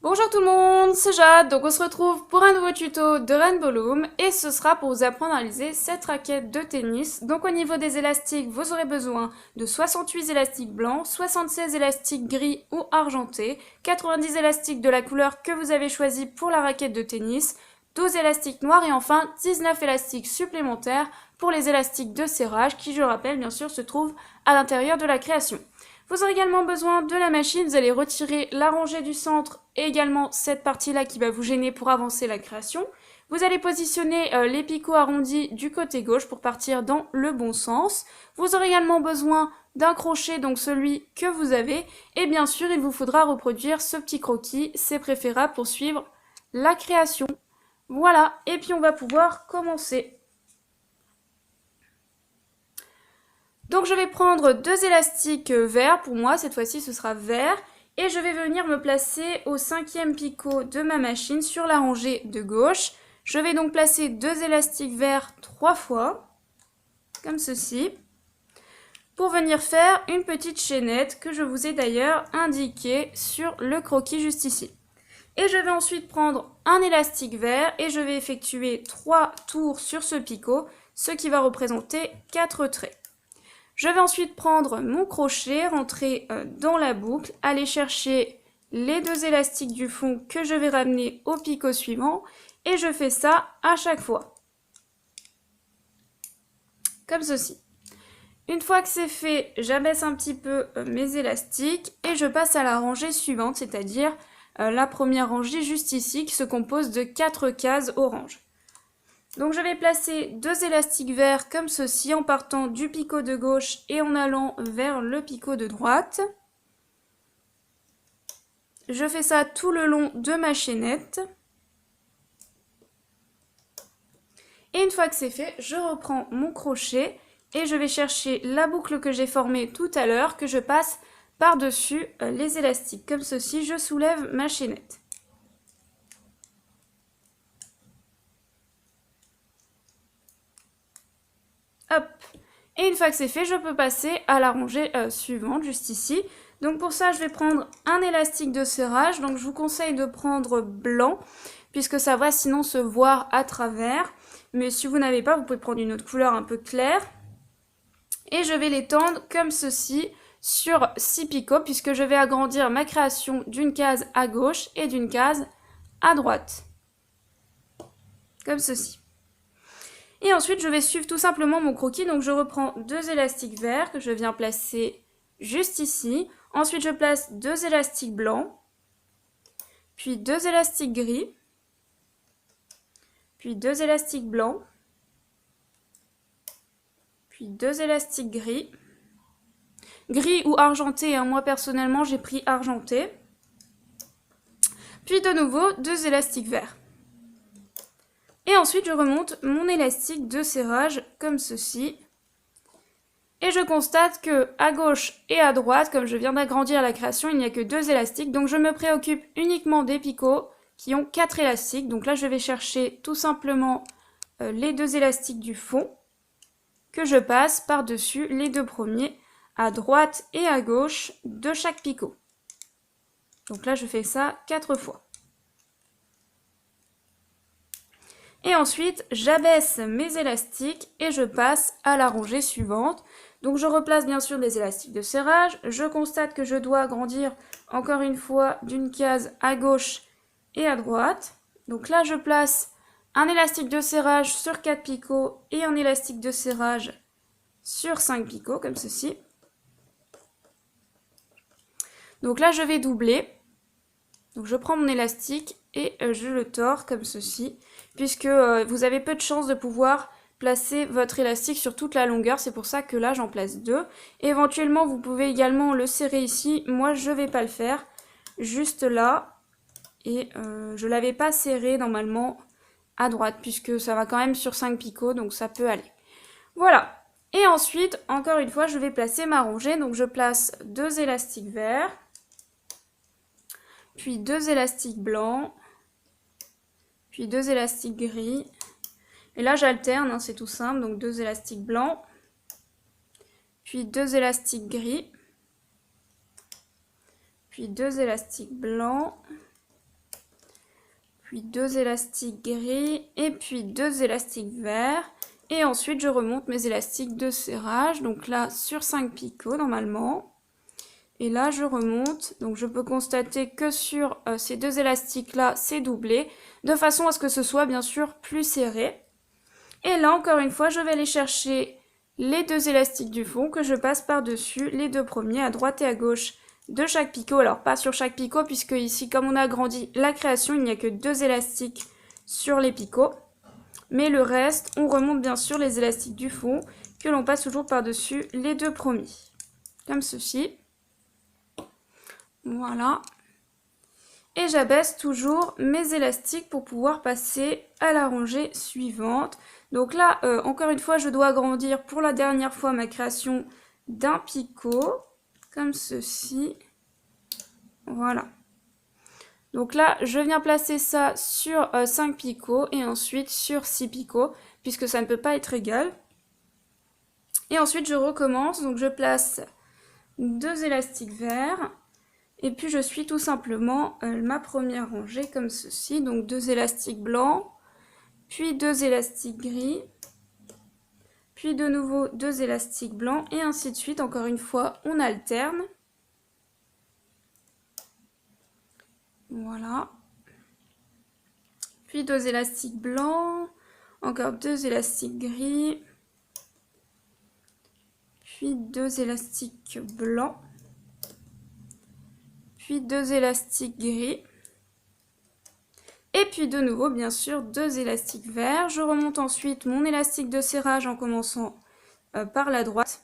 Bonjour tout le monde, c'est Jade, donc on se retrouve pour un nouveau tuto de Rainbow Loom et ce sera pour vous apprendre à réaliser cette raquette de tennis. Donc au niveau des élastiques, vous aurez besoin de 68 élastiques blancs, 76 élastiques gris ou argentés, 90 élastiques de la couleur que vous avez choisie pour la raquette de tennis, 12 élastiques noirs et enfin 19 élastiques supplémentaires pour les élastiques de serrage qui, je le rappelle, bien sûr, se trouvent à l'intérieur de la création. Vous aurez également besoin de la machine, vous allez retirer la rangée du centre et également cette partie-là qui va vous gêner pour avancer la création. Vous allez positionner les picots arrondis du côté gauche pour partir dans le bon sens. Vous aurez également besoin d'un crochet, donc celui que vous avez. Et bien sûr, il vous faudra reproduire ce petit croquis, c'est préférable pour suivre la création. Voilà, et puis on va pouvoir commencer. Donc je vais prendre deux élastiques verts, pour moi cette fois-ci ce sera vert, et je vais venir me placer au 5e picot de ma machine sur la rangée de gauche. Je vais donc placer deux élastiques verts 3 fois, comme ceci, pour venir faire une petite chaînette que je vous ai d'ailleurs indiquée sur le croquis juste ici. Et je vais ensuite prendre un élastique vert et je vais effectuer 3 tours sur ce picot, ce qui va représenter 4 traits. Je vais ensuite prendre mon crochet, rentrer dans la boucle, aller chercher les deux élastiques du fond que je vais ramener au picot suivant et je fais ça à chaque fois. Comme ceci. Une fois que c'est fait, j'abaisse un petit peu mes élastiques et je passe à la rangée suivante, c'est-à-dire la première rangée juste ici qui se compose de 4 cases orange. Donc je vais placer deux élastiques verts comme ceci en partant du picot de gauche et en allant vers le picot de droite. Je fais ça tout le long de ma chaînette. Et une fois que c'est fait, je reprends mon crochet et je vais chercher la boucle que j'ai formée tout à l'heure, que je passe par-dessus les élastiques. Comme ceci, je soulève ma chaînette. Hop. Et une fois que c'est fait, je peux passer à la rangée suivante, juste ici. Donc pour ça, je vais prendre un élastique de serrage. Donc je vous conseille de prendre blanc, puisque ça va sinon se voir à travers. Mais si vous n'avez pas, vous pouvez prendre une autre couleur un peu claire. Et je vais l'étendre comme ceci sur 6 picots, puisque je vais agrandir ma création d'une case à gauche et d'une case à droite. Comme ceci. Et ensuite, je vais suivre tout simplement mon croquis. Donc, je reprends deux élastiques verts que je viens placer juste ici. Ensuite, je place deux élastiques blancs, puis deux élastiques gris, puis deux élastiques blancs, puis deux élastiques gris. Gris ou argenté, hein. Moi, personnellement, j'ai pris argenté. Puis de nouveau, deux élastiques verts. Et ensuite, je remonte mon élastique de serrage comme ceci. Et je constate que à gauche et à droite, comme je viens d'agrandir la création, il n'y a que deux élastiques. Donc je me préoccupe uniquement des picots qui ont 4 élastiques. Donc là, je vais chercher tout simplement les deux élastiques du fond que je passe par-dessus les deux premiers à droite et à gauche de chaque picot. Donc là, je fais ça 4 fois. Et ensuite, j'abaisse mes élastiques et je passe à la rangée suivante. Donc je replace bien sûr les élastiques de serrage. Je constate que je dois agrandir encore une fois d'une case à gauche et à droite. Donc là, je place un élastique de serrage sur 4 picots et un élastique de serrage sur 5 picots, comme ceci. Donc là, je vais doubler. Donc je prends mon élastique et je le tords comme ceci, puisque vous avez peu de chances de pouvoir placer votre élastique sur toute la longueur, c'est pour ça que là j'en place deux. Éventuellement vous pouvez également le serrer ici, moi je vais pas le faire, juste là, et je l'avais pas serré normalement à droite, puisque ça va quand même sur 5 picots, donc ça peut aller. Voilà, et ensuite, encore une fois, je vais placer ma rangée, donc je place deux élastiques verts, puis deux élastiques blancs, puis deux élastiques gris. Et là, j'alterne, hein, c'est tout simple. Donc deux élastiques blancs, puis deux élastiques gris, puis deux élastiques blancs, puis 2 élastiques gris, et puis 2 élastiques verts. Et ensuite, je remonte mes élastiques de serrage, donc là sur 5 picots normalement. Et là, je remonte, donc je peux constater que sur ces 2 élastiques-là, c'est doublé, de façon à ce que ce soit bien sûr plus serré. Et là, encore une fois, je vais aller chercher les 2 élastiques du fond que je passe par-dessus les 2 premiers à droite et à gauche de chaque picot. Alors, pas sur chaque picot, puisque ici, comme on a agrandi la création, il n'y a que 2 élastiques sur les picots. Mais le reste, on remonte bien sûr les élastiques du fond que l'on passe toujours par-dessus les 2 premiers. Comme ceci. Voilà. Et j'abaisse toujours mes élastiques pour pouvoir passer à la rangée suivante. Donc là, encore une fois, je dois agrandir pour la dernière fois ma création d'un picot, comme ceci. Voilà. Donc là, je viens placer ça sur 5 picots et ensuite sur 6 picots, puisque ça ne peut pas être égal. Et ensuite, je recommence. Donc je place 2 élastiques verts. Et puis je suis tout simplement ma première rangée comme ceci. Donc 2 élastiques blancs, puis 2 élastiques gris, puis de nouveau 2 élastiques blancs, et ainsi de suite. Encore une fois, on alterne. Voilà. Puis 2 élastiques blancs, encore 2 élastiques gris, puis 2 élastiques blancs, puis 2 élastiques gris, et puis de nouveau bien sûr 2 élastiques verts. Je remonte ensuite mon élastique de serrage en commençant par la droite.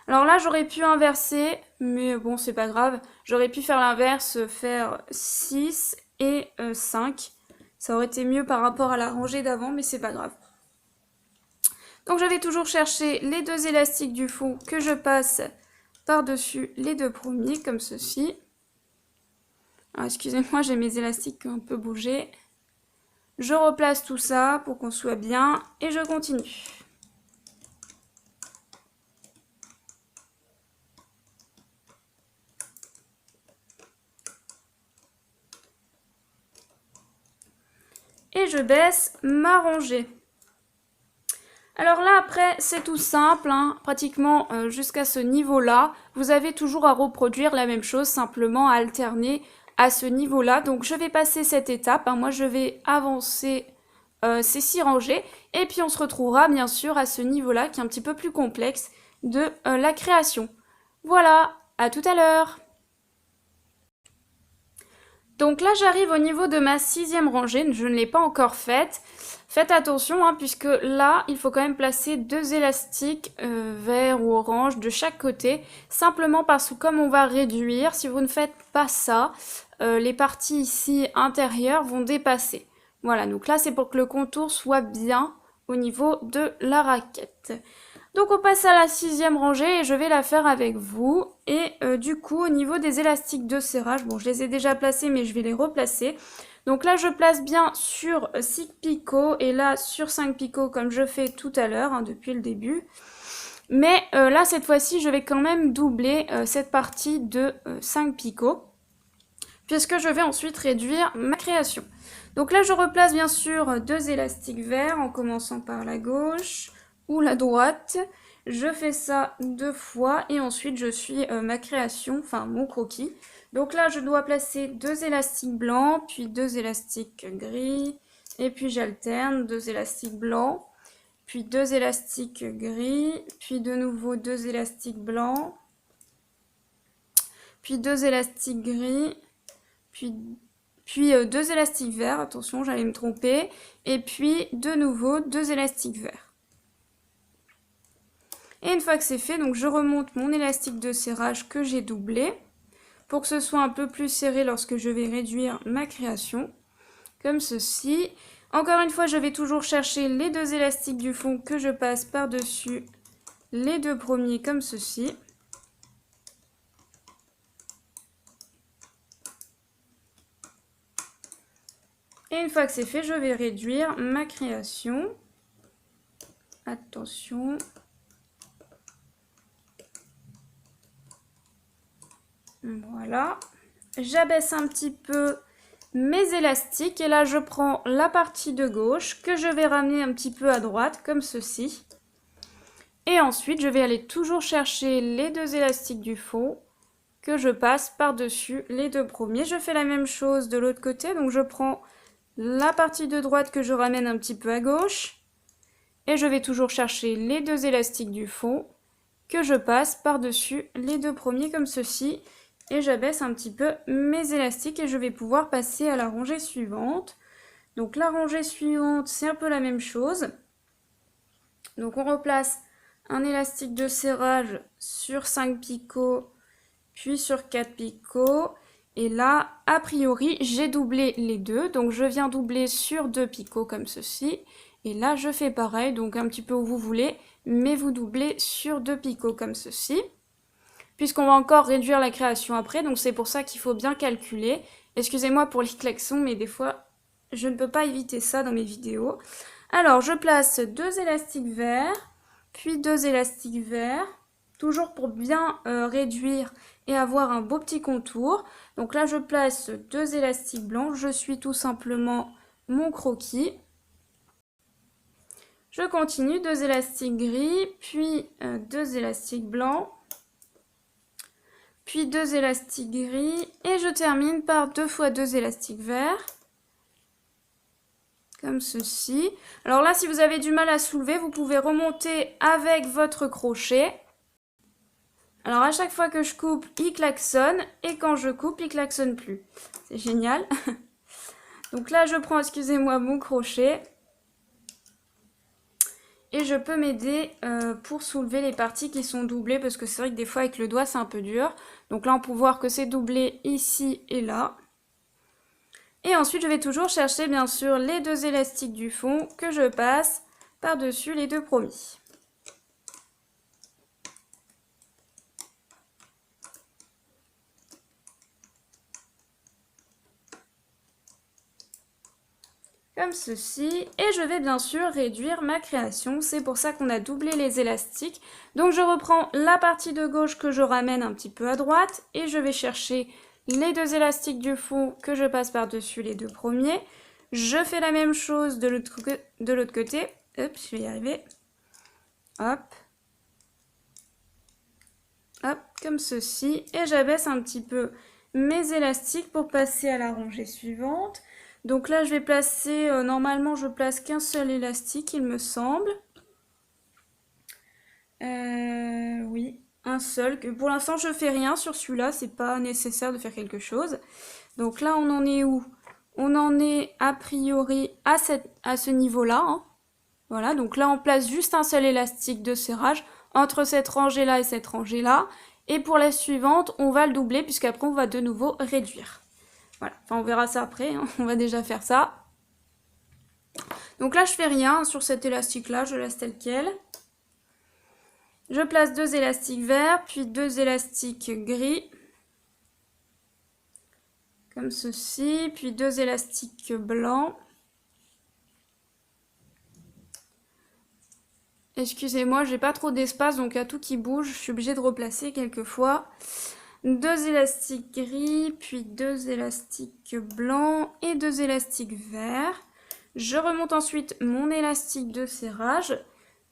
Alors là j'aurais pu inverser, mais bon c'est pas grave, j'aurais pu faire l'inverse, faire 6 et 5. Ça aurait été mieux par rapport à la rangée d'avant, mais c'est pas grave. Donc je vais toujours chercher les 2 élastiques du fond que je passe par-dessus les 2 premiers, comme ceci. Alors excusez-moi, j'ai mes élastiques qui ont un peu bougé. Je replace tout ça pour qu'on soit bien et je continue. Et je baisse ma rangée. Alors là après c'est tout simple, hein, pratiquement jusqu'à ce niveau-là, vous avez toujours à reproduire la même chose, simplement à alterner à ce niveau-là. Donc je vais passer cette étape, hein, moi je vais avancer ces 6 rangées, et puis on se retrouvera bien sûr à ce niveau-là qui est un petit peu plus complexe de la création. Voilà, à tout à l'heure. Donc là j'arrive au niveau de ma 6e rangée, je ne l'ai pas encore faite. Faites attention, hein, puisque là, il faut quand même placer 2 élastiques verts ou orange de chaque côté, simplement parce que comme on va réduire, si vous ne faites pas ça, les parties ici intérieures vont dépasser. Voilà, donc là, c'est pour que le contour soit bien au niveau de la raquette. Donc on passe à la 6e rangée et je vais la faire avec vous. Et du coup, au niveau des élastiques de serrage, bon, je les ai déjà placés, mais je vais les replacer. Donc là, je place bien sur 6 picots et là sur 5 picots comme je fais tout à l'heure, hein, depuis le début. Mais là, cette fois-ci, je vais quand même doubler cette partie de 5 picots, puisque je vais ensuite réduire ma création. Donc là, je replace bien sûr 2 élastiques verts en commençant par la gauche ou la droite. Je fais ça 2 fois et ensuite je suis ma création, enfin mon croquis. Donc là, je dois placer 2 élastiques blancs, puis 2 élastiques gris, et puis j'alterne 2 élastiques blancs, puis 2 élastiques gris, puis de nouveau 2 élastiques blancs, puis 2 élastiques gris, puis 2 élastiques verts, attention, j'allais me tromper, et puis de nouveau 2 élastiques verts. Et une fois que c'est fait, donc je remonte mon élastique de serrage que j'ai doublé, pour que ce soit un peu plus serré lorsque je vais réduire ma création, comme ceci. Encore une fois, je vais toujours chercher les 2 élastiques du fond que je passe par-dessus les 2 premiers, comme ceci. Et une fois que c'est fait, je vais réduire ma création. Attention. Voilà. J'abaisse un petit peu mes élastiques et là je prends la partie de gauche que je vais ramener un petit peu à droite comme ceci. Et ensuite je vais aller toujours chercher les deux élastiques du fond que je passe par-dessus les deux premiers. Je fais la même chose de l'autre côté, donc je prends la partie de droite que je ramène un petit peu à gauche et je vais toujours chercher les deux élastiques du fond que je passe par-dessus les deux premiers comme ceci et j'abaisse un petit peu mes élastiques et je vais pouvoir passer à la rangée suivante. Donc la rangée suivante, c'est un peu la même chose. Donc on replace un élastique de serrage sur 5 picots, puis sur 4 picots. Et là, a priori, j'ai doublé les deux. Donc je viens doubler sur 2 picots comme ceci. Et là, je fais pareil, donc un petit peu où vous voulez, mais vous doublez sur 2 picots comme ceci. Puisqu'on va encore réduire la création après, donc c'est pour ça qu'il faut bien calculer. Excusez-moi pour les klaxons, mais des fois, je ne peux pas éviter ça dans mes vidéos. Alors, je place 2 élastiques verts, puis 2 élastiques verts, toujours pour bien réduire et avoir un beau petit contour. Donc là, je place 2 élastiques blancs, je suis tout simplement mon croquis. Je continue, 2 élastiques gris, puis 2 élastiques blancs, puis 2 élastiques gris, et je termine par 2 fois 2 élastiques verts. Comme ceci. Alors là, si vous avez du mal à soulever, vous pouvez remonter avec votre crochet. Alors à chaque fois que je coupe, il klaxonne. Et quand je coupe, il klaxonne plus. C'est génial. Donc là, je prends, excusez-moi, mon crochet. Et je peux m'aider pour soulever les parties qui sont doublées. Parce que c'est vrai que des fois, avec le doigt, c'est un peu dur. Donc là, on peut voir que c'est doublé ici et là. Et ensuite, je vais toujours chercher bien sûr les deux élastiques du fond que je passe par-dessus les deux premiers. Comme ceci. Et je vais bien sûr réduire ma création. C'est pour ça qu'on a doublé les élastiques. Donc je reprends la partie de gauche que je ramène un petit peu à droite. Et je vais chercher les deux élastiques du fond que je passe par-dessus les deux premiers. Je fais la même chose de l'autre côté. Hop, je vais y arriver. Hop. Hop, comme ceci. Et j'abaisse un petit peu mes élastiques pour passer à la rangée suivante. Donc là, je vais placer, normalement, je place qu'un seul élastique, il me semble. Oui, un seul. Pour l'instant, je fais rien sur celui-là, c'est pas nécessaire de faire quelque chose. Donc là, on en est où? On en est a priori à ce niveau-là. Hein. Voilà, donc là, on place juste un seul élastique de serrage entre cette rangée-là et cette rangée-là. Et pour la suivante, on va le doubler puisqu'après, on va de nouveau réduire. Voilà, enfin, on verra ça après, hein. On va déjà faire ça. Donc là, je fais rien sur cet élastique-là, je laisse tel quel. Je place deux élastiques verts, puis deux élastiques gris. Comme ceci, puis deux élastiques blancs. Excusez-moi, j'ai pas trop d'espace, donc à tout qui bouge, je suis obligée de replacer quelquefois. Deux élastiques gris, puis deux élastiques blancs et deux élastiques verts. Je remonte ensuite mon élastique de serrage.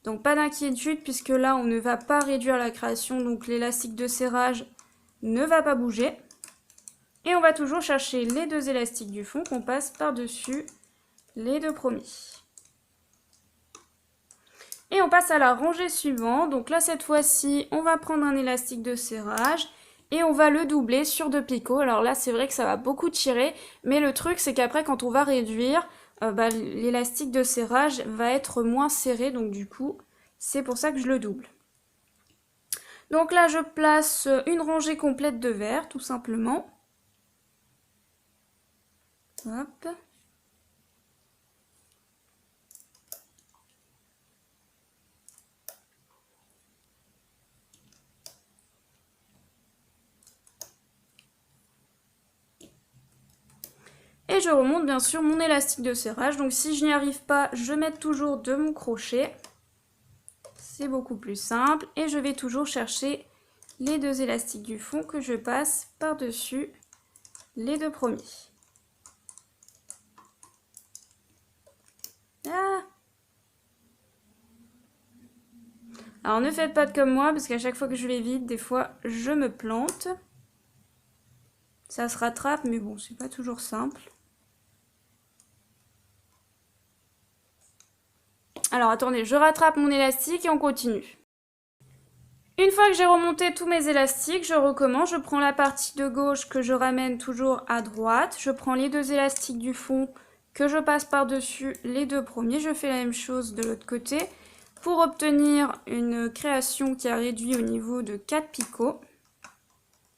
Donc pas d'inquiétude puisque là on ne va pas réduire la création, donc l'élastique de serrage ne va pas bouger. Et on va toujours chercher les deux élastiques du fond qu'on passe par-dessus les deux premiers. Et on passe à la rangée suivante. Donc là cette fois-ci on va prendre un élastique de serrage et on va le doubler sur deux picots. Alors là c'est vrai que ça va beaucoup tirer, mais le truc c'est qu'après quand on va réduire, l'élastique de serrage va être moins serré, donc du coup c'est pour ça que je le double. Donc là je place une rangée complète de verre tout simplement. Hop. Et je remonte bien sûr mon élastique de serrage. Donc si je n'y arrive pas, je mets toujours de mon crochet. C'est beaucoup plus simple. Et je vais toujours chercher les deux élastiques du fond que je passe par-dessus les deux premiers. Ah! Alors ne faites pas comme moi, parce qu'à chaque fois que je vais vite, des fois je me plante. Ça se rattrape, mais bon, c'est pas toujours simple. Alors attendez, je rattrape mon élastique et on continue. Une fois que j'ai remonté tous mes élastiques, je recommence. Je prends la partie de gauche que je ramène toujours à droite. Je prends les deux élastiques du fond que je passe par-dessus les deux premiers. Je fais la même chose de l'autre côté pour obtenir une création qui a réduit au niveau de 4 picots.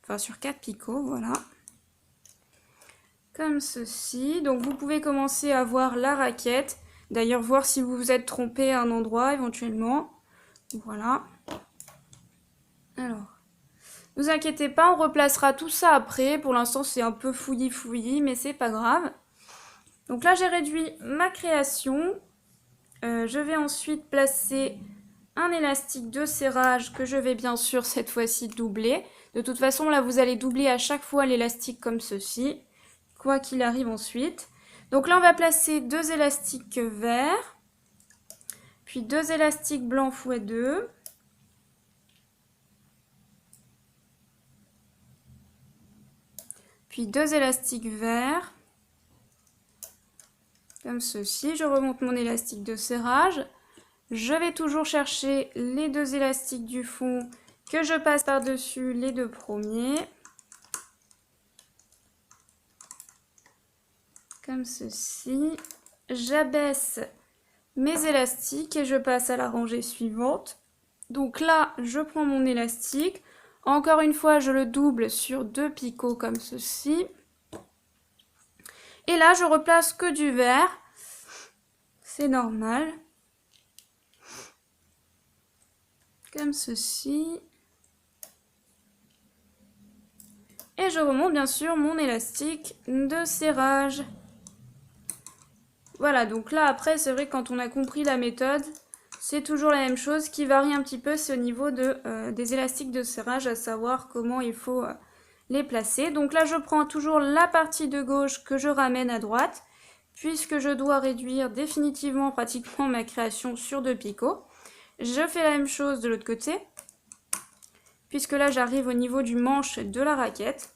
Enfin sur 4 picots, voilà. Comme ceci. Donc vous pouvez commencer à voir la raquette. D'ailleurs voir si vous vous êtes trompé à un endroit éventuellement. Voilà. Alors, ne vous inquiétez pas, on replacera tout ça après. Pour l'instant, c'est un peu fouillis, mais c'est pas grave. Donc là, j'ai réduit ma création. Je vais ensuite placer un élastique de serrage que je vais bien sûr cette fois-ci doubler. De toute façon, là, vous allez doubler à chaque fois l'élastique comme ceci, quoi qu'il arrive ensuite. Donc là, on va placer deux élastiques verts, puis deux élastiques blancs x2. Puis deux élastiques verts, comme ceci. Je remonte mon élastique de serrage. Je vais toujours chercher les deux élastiques du fond que je passe par-dessus les deux premiers. Comme ceci. J'abaisse mes élastiques et je passe à la rangée suivante. Donc là, je prends mon élastique. Encore une fois, je le double sur deux picots comme ceci. Et là, je replace que du vert. C'est normal. Comme ceci. Et je remonte bien sûr mon élastique de serrage. Voilà, donc là après, c'est vrai que quand on a compris la méthode, c'est toujours la même chose. Ce qui varie un petit peu, c'est au niveau des élastiques de serrage, à savoir comment il faut les placer. Donc là, je prends toujours la partie de gauche que je ramène à droite, puisque je dois réduire définitivement pratiquement ma création sur deux picots. Je fais la même chose de l'autre côté, puisque là, j'arrive au niveau du manche de la raquette.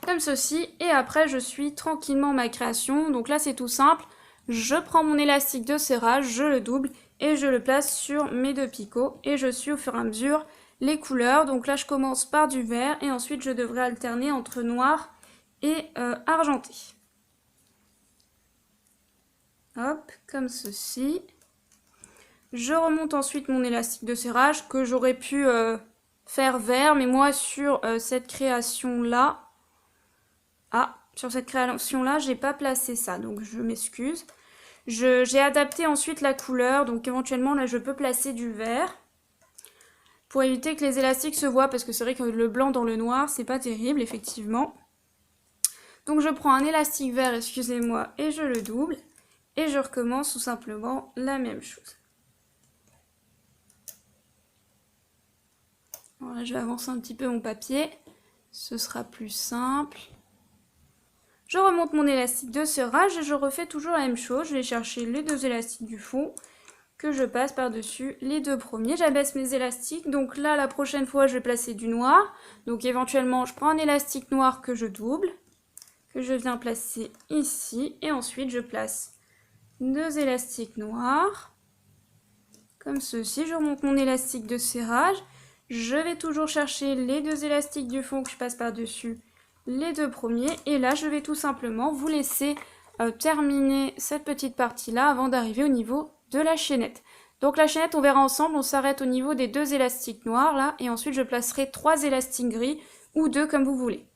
Comme ceci, et après je suis tranquillement ma création. Donc là c'est tout simple, je prends mon élastique de serrage, je le double et je le place sur mes deux picots et je suis au fur et à mesure les couleurs. Donc là je commence par du vert et ensuite je devrais alterner entre noir et argenté. Hop, comme ceci. Je remonte ensuite mon élastique de serrage que j'aurais pu faire vert, mais moi sur cette création là, sur cette création-là, j'ai pas placé ça, donc je m'excuse. J'ai adapté ensuite la couleur, donc éventuellement là je peux placer du vert pour éviter que les élastiques se voient, parce que c'est vrai que le blanc dans le noir, c'est pas terrible, effectivement. Donc je prends un élastique vert, excusez-moi, et je le double, et je recommence tout simplement la même chose. Alors là, je vais avancer un petit peu mon papier, ce sera plus simple. Je remonte mon élastique de serrage et je refais toujours la même chose. Je vais chercher les deux élastiques du fond que je passe par-dessus les deux premiers. J'abaisse mes élastiques. Donc là, la prochaine fois, je vais placer du noir. Donc éventuellement, je prends un élastique noir que je double, que je viens placer ici. Et ensuite, je place deux élastiques noirs, comme ceci. Je remonte mon élastique de serrage. Je vais toujours chercher les deux élastiques du fond que je passe par-dessus les deux premiers, et là je vais tout simplement vous laisser terminer cette petite partie là avant d'arriver au niveau de la chaînette. Donc la chaînette, on verra ensemble, on s'arrête au niveau des deux élastiques noirs là, et ensuite je placerai trois élastiques gris ou deux comme vous voulez.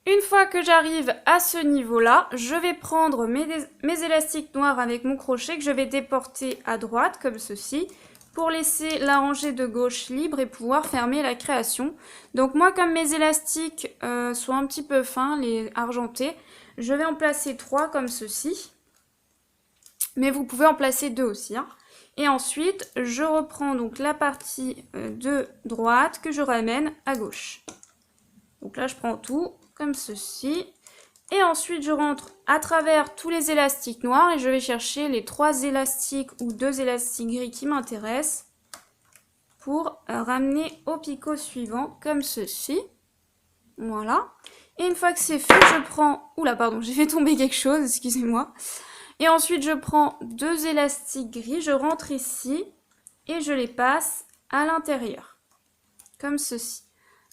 Une fois que j'arrive à ce niveau là, je vais prendre mes élastiques noirs avec mon crochet que je vais déporter à droite comme ceci, pour laisser la rangée de gauche libre et pouvoir fermer la création. Donc moi, comme mes élastiques sont un petit peu fins, les argentés, je vais en placer 3 comme ceci. Mais vous pouvez en placer 2 aussi. Hein. Et ensuite, je reprends donc la partie de droite que je ramène à gauche. Donc là, je prends tout comme ceci. Et ensuite, je rentre à travers tous les élastiques noirs et je vais chercher les 3 élastiques ou 2 élastiques gris qui m'intéressent pour ramener au picot suivant, comme ceci. Voilà. Et une fois que c'est fait, je prends... Oula, pardon, j'ai fait tomber quelque chose, excusez-moi. Et ensuite, je prends 2 élastiques gris, je rentre ici et je les passe à l'intérieur, comme ceci,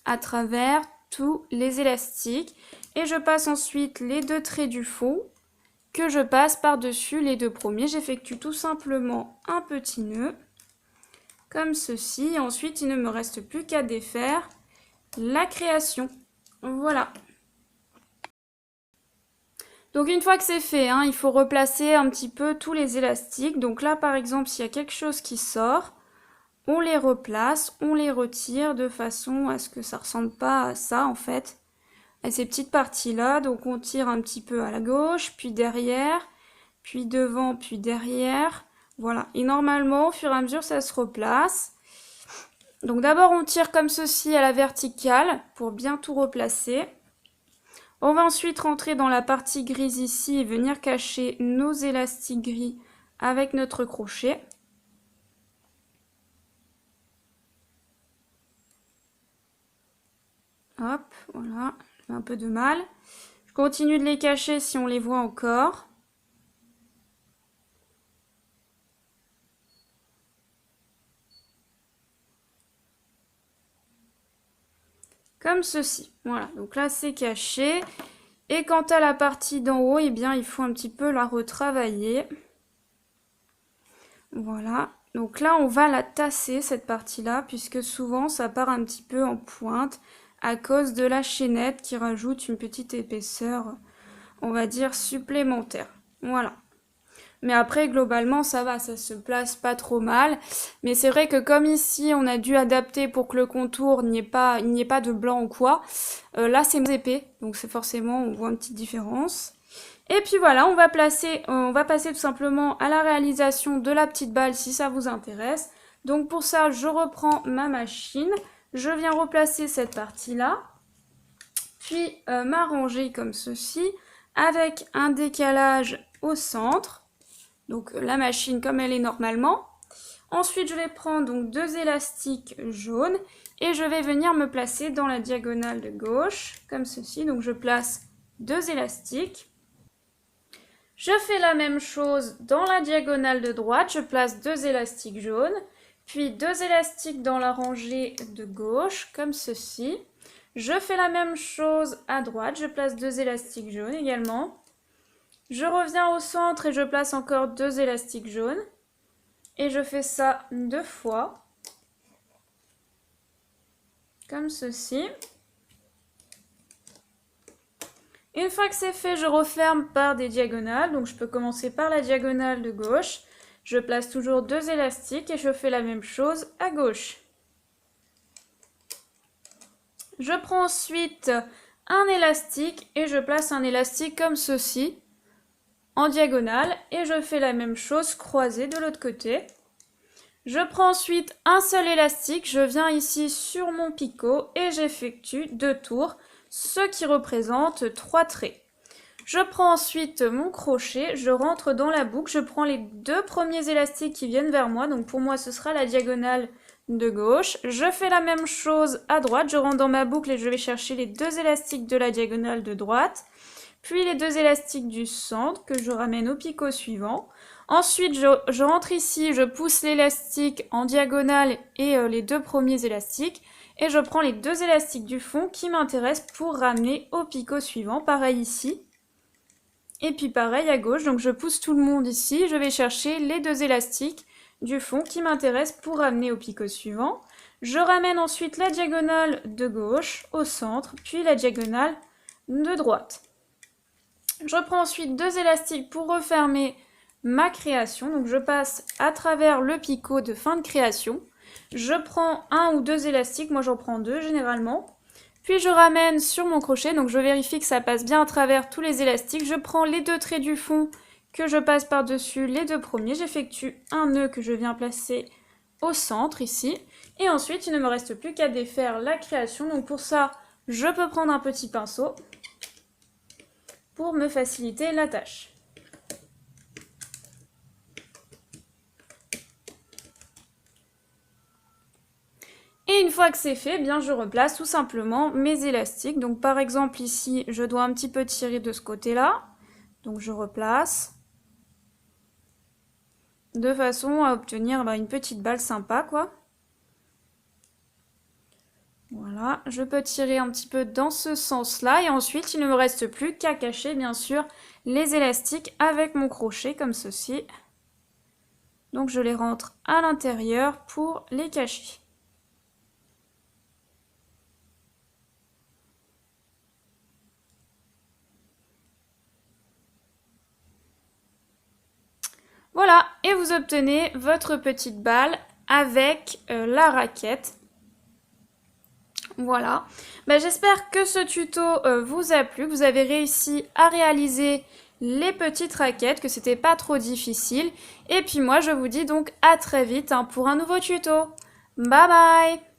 à travers tous les élastiques. Et je passe ensuite les 2 traits du fond que je passe par-dessus les 2 premiers. J'effectue tout simplement un petit nœud, comme ceci. Et ensuite, il ne me reste plus qu'à défaire la création. Voilà. Donc une fois que c'est fait, hein, il faut replacer un petit peu tous les élastiques. Donc là, par exemple, s'il y a quelque chose qui sort, on les replace, on les retire de façon à ce que ça ne ressemble pas à ça, en fait, à ces petites parties-là. Donc on tire un petit peu à la gauche, puis derrière, puis devant, puis derrière. Voilà. Et normalement, au fur et à mesure, ça se replace. Donc d'abord, on tire comme ceci à la verticale pour bien tout replacer. On va ensuite rentrer dans la partie grise ici et venir cacher nos élastiques gris avec notre crochet. Hop, voilà, j'ai un peu de mal. Je continue de les cacher si on les voit encore. Comme ceci. Voilà, donc là c'est caché. Et quant à la partie d'en haut, eh bien il faut un petit peu la retravailler. Voilà, donc là on va la tasser cette partie-là, puisque souvent ça part un petit peu en pointe à cause de la chaînette qui rajoute une petite épaisseur, on va dire, supplémentaire. Voilà. Mais après, globalement, ça va, ça se place pas trop mal. Mais c'est vrai que comme ici, on a dû adapter pour que le contour n'y ait pas de blanc ou quoi. Là, c'est moins épais, donc c'est forcément, on voit une petite différence. Et puis voilà, on va passer tout simplement à la réalisation de la petite balle si ça vous intéresse. Donc pour ça, je reprends ma machine. Je viens replacer cette partie-là. Puis m'arranger comme ceci, avec un décalage au centre. Donc la machine comme elle est normalement. Ensuite, je vais prendre donc 2 élastiques jaunes et je vais venir me placer dans la diagonale de gauche, comme ceci. Donc je place 2 élastiques. Je fais la même chose dans la diagonale de droite, je place 2 élastiques jaunes, puis 2 élastiques dans la rangée de gauche, comme ceci. Je fais la même chose à droite, je place 2 élastiques jaunes également. Je reviens au centre et je place encore 2 élastiques jaunes. Et je fais ça 2 fois. Comme ceci. Une fois que c'est fait, je referme par des diagonales. Donc je peux commencer par la diagonale de gauche. Je place toujours 2 élastiques et je fais la même chose à gauche. Je prends ensuite un élastique et je place un élastique comme ceci. En diagonale et je fais la même chose croisée de l'autre côté. Je prends ensuite un seul élastique, je viens ici sur mon picot et j'effectue 2 tours, ce qui représente 3 traits. Je prends ensuite mon crochet, je rentre dans la boucle, je prends les 2 premiers élastiques qui viennent vers moi, donc pour moi ce sera la diagonale de gauche. Je fais la même chose à droite, je rentre dans ma boucle et je vais chercher les 2 élastiques de la diagonale de droite. Puis les 2 élastiques du centre que je ramène au picot suivant. Ensuite, je rentre ici, je pousse l'élastique en diagonale et les 2 premiers élastiques. Et je prends les 2 élastiques du fond qui m'intéressent pour ramener au picot suivant. Pareil ici. Et puis pareil à gauche. Donc je pousse tout le monde ici. Je vais chercher les 2 élastiques du fond qui m'intéressent pour ramener au picot suivant. Je ramène ensuite la diagonale de gauche au centre, puis la diagonale de droite. Je prends ensuite 2 élastiques pour refermer ma création. Donc je passe à travers le picot de fin de création. Je prends 1 ou 2 élastiques, moi j'en prends 2 généralement. Puis je ramène sur mon crochet, donc je vérifie que ça passe bien à travers tous les élastiques. Je prends les 2 traits du fond que je passe par-dessus les 2 premiers. J'effectue un nœud que je viens placer au centre ici. Et ensuite il ne me reste plus qu'à défaire la création. Donc pour ça, je peux prendre un petit pinceau. pour me faciliter la tâche. Et une fois que c'est fait, bien je replace tout simplement mes élastiques. Donc par exemple ici, je dois un petit peu tirer de ce côté-là. Donc je replace. De façon à obtenir une petite balle sympa, quoi. Voilà, je peux tirer un petit peu dans ce sens-là. Et ensuite, il ne me reste plus qu'à cacher, bien sûr, les élastiques avec mon crochet, comme ceci. Donc je les rentre à l'intérieur pour les cacher. Voilà, et vous obtenez votre petite balle avec la raquette. Voilà, j'espère que ce tuto vous a plu, que vous avez réussi à réaliser les petites raquettes, que c'était pas trop difficile. Et puis moi, je vous dis donc à très vite pour un nouveau tuto. Bye bye!